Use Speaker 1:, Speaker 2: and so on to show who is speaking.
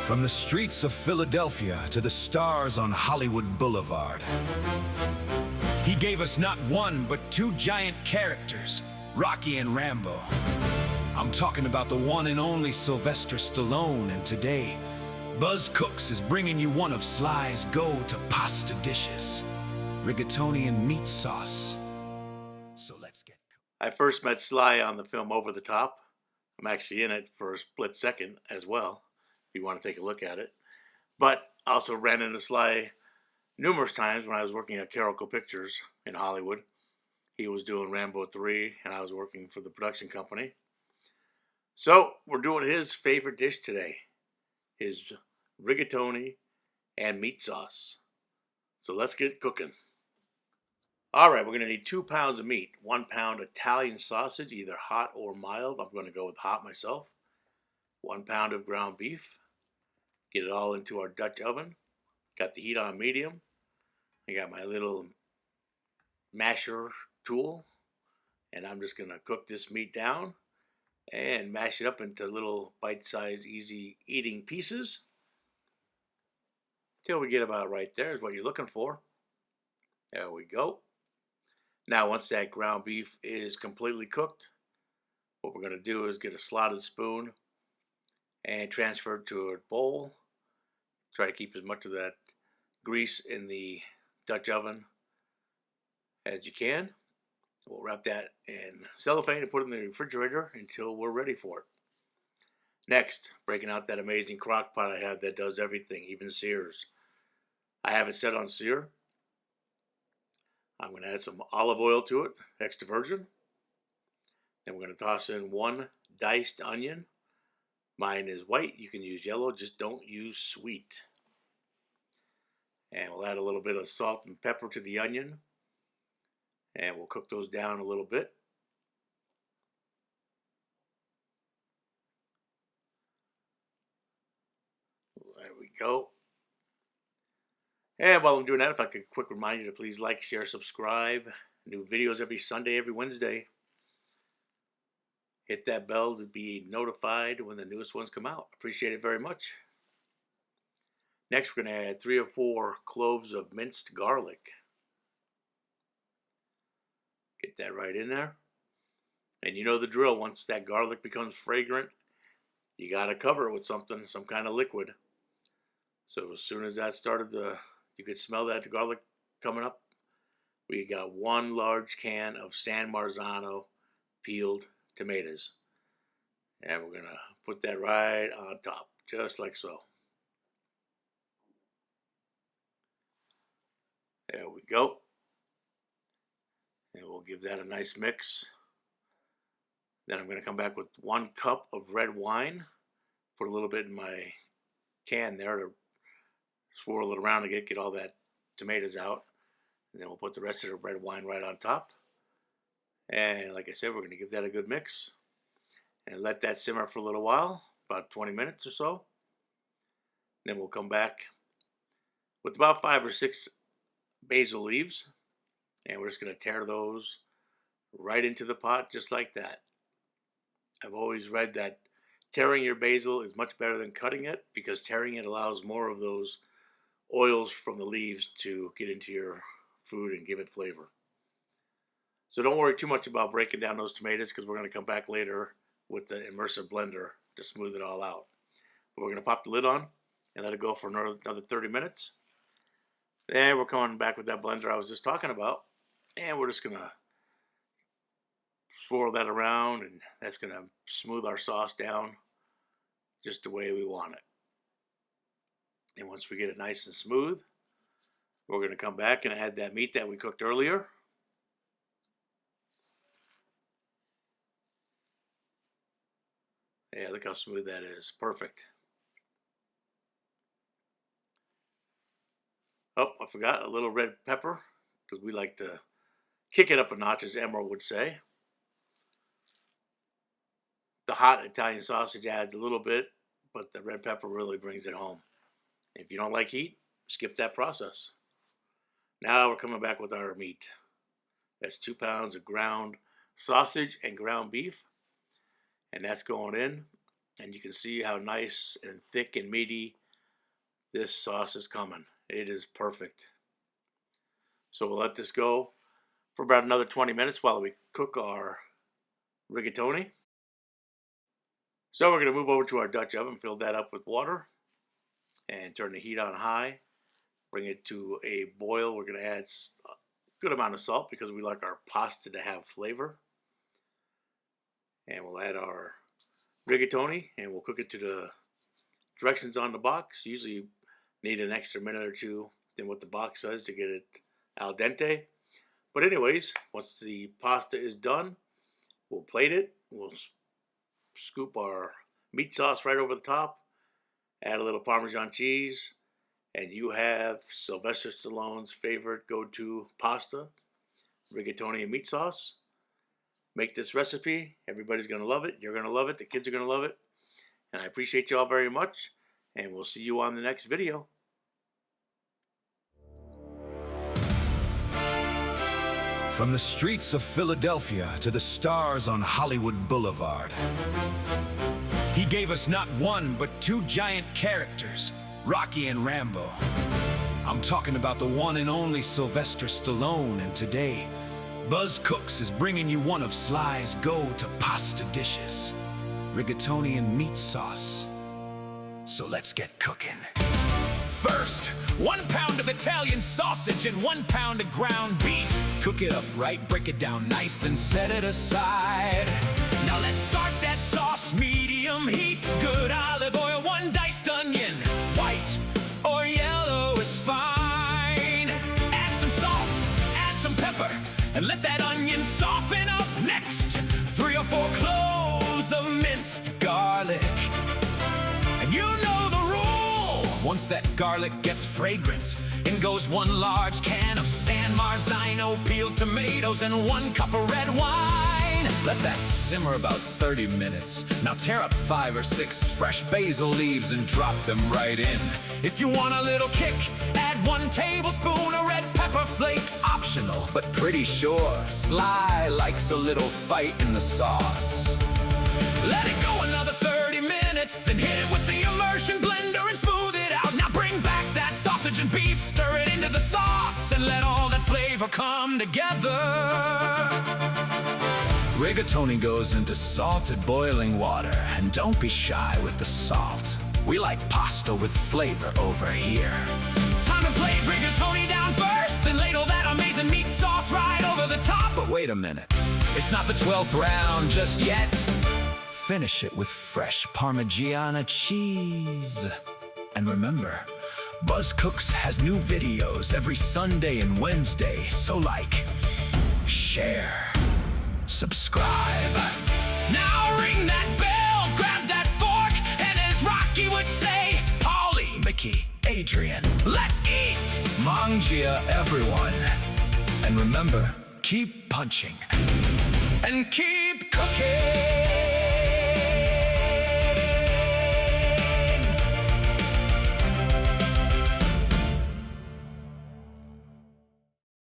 Speaker 1: From the streets of Philadelphia to the stars on Hollywood Boulevard, he gave us not one but two giant characters, Rocky and Rambo. I'm talking about the one and only Sylvester Stallone, and today, Buzz Cooks is bringing you one of Sly's go-to pasta dishes, Rigatoni and Meat Sauce. So let's get
Speaker 2: I first met Sly on the film Over the Top. I'm actually in it for a split second as well, if you want to take a look at it. But I also ran into Sly numerous times when I was working at Carolco Pictures in Hollywood. He was doing Rambo 3, and I was working for the production company. So we're doing his favorite dish today, his rigatoni and meat sauce. So let's get cooking. All right, we're going to need 2 pounds of meat, 1 pound Italian sausage, either hot or mild. I'm going to go with hot myself. 1 pound of ground beef. Get it all into our Dutch oven. Got the heat on medium. I got my little masher tool, and I'm just going to cook this meat down and mash it up into little bite-sized, easy eating pieces till we get about right there is what you're looking for. There we go. Now, once that ground beef is completely cooked, what we're going to do is get a slotted spoon and transfer it to a bowl. Try to keep as much of that grease in the Dutch oven as you can. We'll wrap that in cellophane and put it in the refrigerator until we're ready for it. Next, breaking out that amazing crock pot I have that does everything, even sears. I have it set on sear. I'm going to add some olive oil to it, extra virgin. Then we're going to toss in 1 diced onion. Mine is white. You can use yellow, just don't use sweet. And we'll add a little bit of salt and pepper to the onion. And we'll cook those down a little bit. There we go. And while I'm doing that, if I could quick remind you to please like, share, subscribe. New videos every Sunday, every Wednesday. Hit that bell to be notified when the newest ones come out. Appreciate it very much. Next, we're going to add 3 or 4 cloves of minced garlic. Get that right in there. And you know the drill. Once that garlic becomes fragrant, you got to cover it with something, some kind of liquid. So as soon as that started to, you could smell that garlic coming up. We got 1 large can of San Marzano peeled tomatoes. And we're going to put that right on top, just like so. There we go. And we'll give that a nice mix. Then I'm going to come back with 1 cup of red wine. Put a little bit in my can there to swirl it around to get all that tomatoes out. And then we'll put the rest of the red wine right on top. And like I said, we're going to give that a good mix. And let that simmer for a little while, about 20 minutes or so. Then we'll come back with about 5 or 6 basil leaves. And we're just going to tear those right into the pot just like that. I've always read that tearing your basil is much better than cutting it because tearing it allows more of those oils from the leaves to get into your food and give it flavor. So don't worry too much about breaking down those tomatoes because we're going to come back later with the immersive blender to smooth it all out. But we're going to pop the lid on and let it go for another 30 minutes. Then we're coming back with that blender I was just talking about. And we're just going to swirl that around, and that's going to smooth our sauce down just the way we want it. And once we get it nice and smooth, we're going to come back and add that meat that we cooked earlier. Yeah, look how smooth that is. Perfect. Oh, I forgot a little red pepper because we like to kick it up a notch, as Emerald would say. The hot Italian sausage adds a little bit, but the red pepper really brings it home. If you don't like heat, skip that process. Now we're coming back with our meat. That's 2 pounds of ground sausage and ground beef. And that's going in. And you can see how nice and thick and meaty this sauce is coming. It is perfect. So we'll let this go for about another 20 minutes while we cook our rigatoni. So we're going to move over to our Dutch oven, fill that up with water, and turn the heat on high. Bring it to a boil. We're going to add a good amount of salt because we like our pasta to have flavor. And we'll add our rigatoni and we'll cook it to the directions on the box. Usually need an extra minute or two than what the box says to get it al dente. But anyways, once the pasta is done, we'll plate it. We'll scoop our meat sauce right over the top. Add a little Parmesan cheese. And you have Sylvester Stallone's favorite go-to pasta, Rigatoni and Meat Sauce. Make this recipe. Everybody's going to love it. You're going to love it. The kids are going to love it. And I appreciate you all very much. And we'll see you on the next video.
Speaker 1: From the streets of Philadelphia to the stars on Hollywood Boulevard, he gave us not one but two giant characters, Rocky and Rambo. I'm talking about the one and only Sylvester Stallone, and today, Buzz Cooks is bringing you one of Sly's go-to pasta dishes, Rigatoni and Meat Sauce. So let's get cooking. First, 1 pound of Italian sausage and 1 pound of ground beef. Cook it up right, break it down nice, then set it aside. Now let's start that sauce, medium heat. Good olive oil, 1 diced onion. White or yellow is fine. Add some salt, add some pepper, and let that onion soften up. Next, 3 or 4 cloves of minced garlic. And you know the rule. Once that garlic gets fragrant, in goes 1 large can of San Marzano peeled tomatoes and 1 cup of red wine. Let that simmer about 30 minutes. Now tear up 5 or 6 fresh basil leaves and drop them right in. If you want a little kick, add 1 tablespoon of red pepper flakes. Optional, but pretty sure Sly likes a little fight in the sauce. Let it go another 30 minutes, then hit it with the immersion blender and smooth it out. Now bring back that sausage and beef, stir it into the sauce, and let all that flavor come together. Rigatoni goes into salted boiling water, and don't be shy with the salt. We like pasta with flavor over here. Time to plate rigatoni down first, then ladle that amazing meat sauce right over the top. But wait a minute, it's not the 12th round just yet. Finish it with fresh Parmigiana cheese. And remember, Buzz Cooks has new videos every Sunday and Wednesday, so like, share, subscribe. Now ring that bell, grab that fork, and as Rocky would say, Paulie, Mickey, Adrian, let's eat! Mangia, everyone. And remember, keep punching and keep cooking.